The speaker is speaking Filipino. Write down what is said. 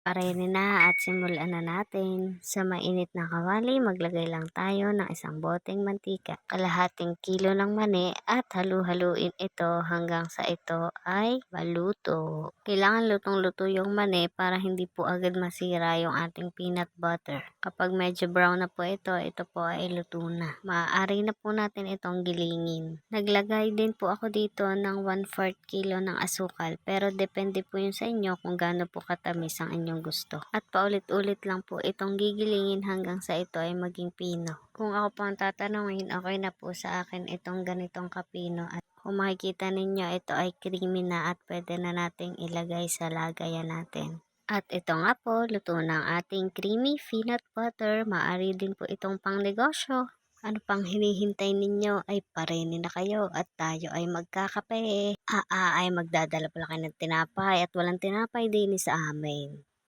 Parene na at simulan na natin. Sa mainit na kawali, maglagay lang tayo ng isang boteng mantika, kalahating kilo ng mani at halu-haluin ito hanggang sa ito ay maluto. Kailangan lutong-luto yung mani para hindi po agad masira yung ating peanut butter. Kapag medyo brown na po ito po ay luto na. Maaari na po natin itong gilingin. Naglagay din po ako dito ng 1/4 kilo ng asukal, pero depende po yun sa inyo kung gaano po katamis ang inyong gusto. At paulit-ulit lang po itong gigilingin hanggang sa ito ay maging pino. Kung ako po ang tatanungin, okay na po sa akin itong ganitong kapino. At kung makikita ninyo, ito ay creamy na at pwede na nating ilagay sa lagayan natin. At ito nga po, luto na ang ating creamy peanut butter. Maaari din po itong pangnegosyo. Ano pang hinihintay ninyo? Ay parene na kayo at tayo ay magkakape. Ay magdadala pala kayo ng tinapay at walang tinapay din sa amin.